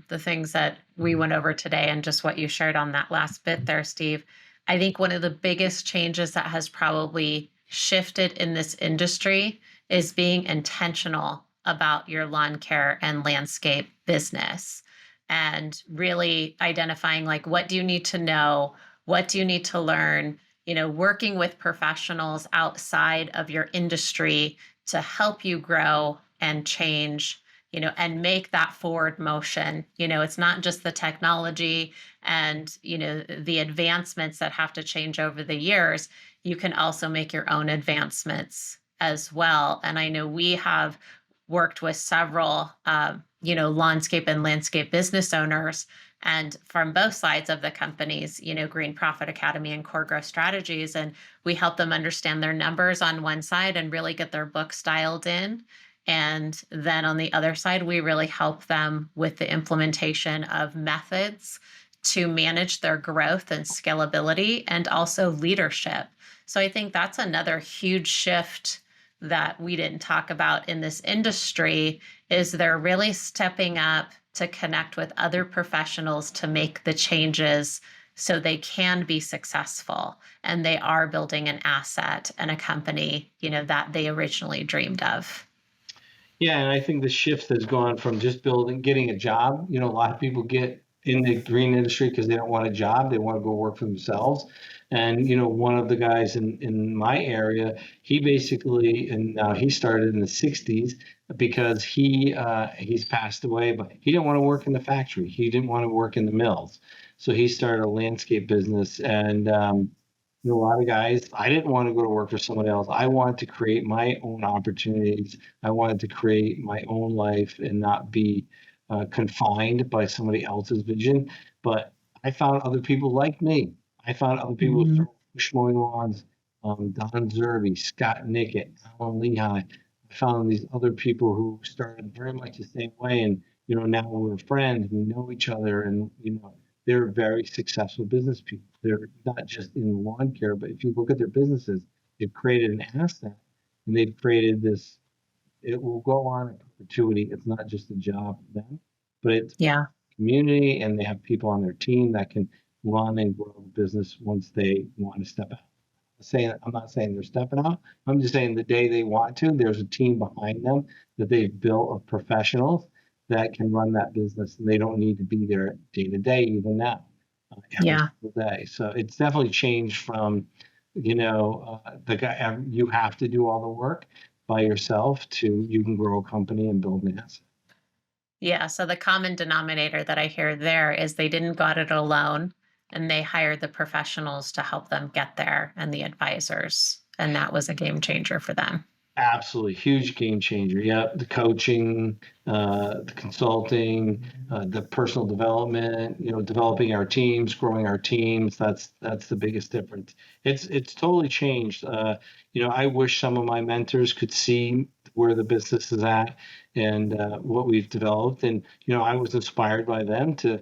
the things that we went over today and just what you shared on that last bit there, Steve. I think one of the biggest changes that has probably shifted in this industry is being intentional about your lawn care and landscape business and really identifying like what do you need to know, what do you need to learn, working with professionals outside of your industry to help you grow and change, and make that forward motion. It's not just the technology and, the advancements that have to change over the years. You can also make your own advancements as well. And I know we have worked with several, lawnscape and landscape business owners and from both sides of the companies, Green Profit Academy and Core Growth Strategies. And we help them understand their numbers on one side and really get their books dialed in. And then on the other side, we really help them with the implementation of methods to manage their growth and scalability and also leadership. So I think that's another huge shift that we didn't talk about in this industry is they're really stepping up to connect with other professionals to make the changes so they can be successful and they are building an asset and a company, that they originally dreamed of. Yeah, and I think the shift has gone from just getting a job. A lot of people get in the green industry because they don't want a job; they want to go work for themselves. And one of the guys in my area, he basically, and now he started in the '60s because he's passed away, but he didn't want to work in the factory. He didn't want to work in the mills, so he started a landscape business. And a lot of guys, I didn't want to go to work for someone else. I wanted to create my own opportunities. I wanted to create my own life and not be confined by somebody else's vision. But I found other people like me. I found other people who Mhm. started push mowing lawns, Don Zerby, Scott Nickett, Alan Lehigh. I found these other people who started very much the same way. And, now we're friends. We know each other. And, they're very successful business people. They're not just in lawn care, but if you look at their businesses, They've created an asset, and they've created this. It will go on in perpetuity. It's not just a job for them, but it's Yeah. community, and they have people on their team that can run and grow the business once they want to step out. I'm not saying they're stepping out. I'm just saying the day they want to, there's a team behind them that they've built of professionals that can run that business, and they don't need to be there day to day, even now, every Yeah. single day. So it's definitely changed from, the guy you have to do all the work by yourself to you can grow a company and build an asset. Yeah. So the common denominator that I hear there is they didn't got it alone and they hired the professionals to help them get there and the advisors. And that was a game changer for them. Absolutely huge game changer. Yeah, the coaching, the consulting, the personal development. Developing our teams, growing our teams. That's the biggest difference. It's totally changed. I wish some of my mentors could see where the business is at and what we've developed. And I was inspired by them to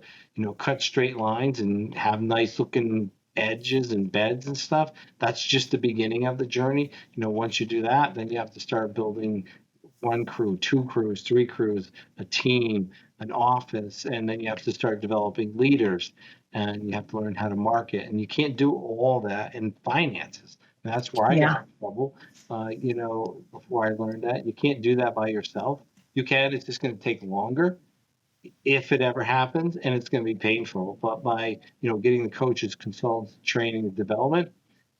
cut straight lines and have nice looking edges and beds and stuff. That's just the beginning of the journey. Once you do that, then you have to start building one crew, two crews, three crews, a team, an office, and then you have to start developing leaders, and you have to learn how to market. And you can't do all that in finances. And that's where I got Yeah. in trouble. Before I learned that, you can't do that by yourself. You can. It's just going to take longer if it ever happens, and it's going to be painful. But by getting the coaches, consultants, training, and development,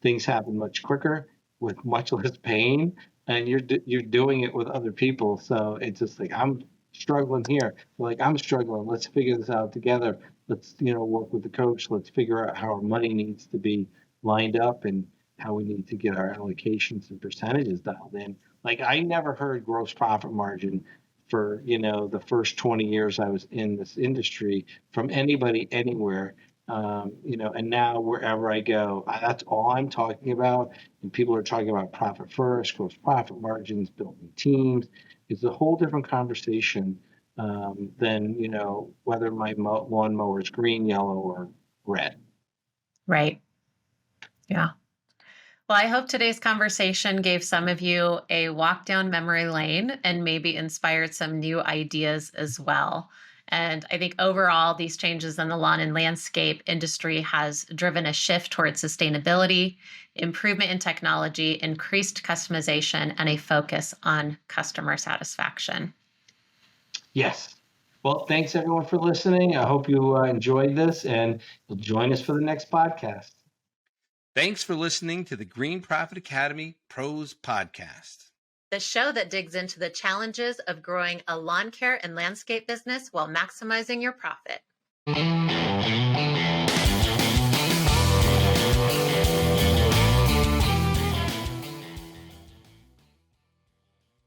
things happen much quicker with much less pain, and you're doing it with other people. So it's just like I'm struggling here, like I'm struggling. Let's figure this out together. Let's work with the coach. Let's figure out how our money needs to be lined up and how we need to get our allocations and percentages dialed in. Like I never heard gross profit margin for the first 20 years I was in this industry from anybody anywhere. And now wherever I go, that's all I'm talking about. And people are talking about profit first, gross profit margins, building teams. It's a whole different conversation than whether my lawnmower is green, yellow, or red. Right. Yeah. Well, I hope today's conversation gave some of you a walk down memory lane and maybe inspired some new ideas as well. And I think overall, these changes in the lawn and landscape industry has driven a shift towards sustainability, improvement in technology, increased customization, and a focus on customer satisfaction. Yes. Well, thanks everyone for listening. I hope you enjoyed this, and you'll join us for the next podcast. Thanks for listening to the Green Profit Academy Pros Podcast, The show that digs into the challenges of growing a lawn care and landscape business while maximizing your profit.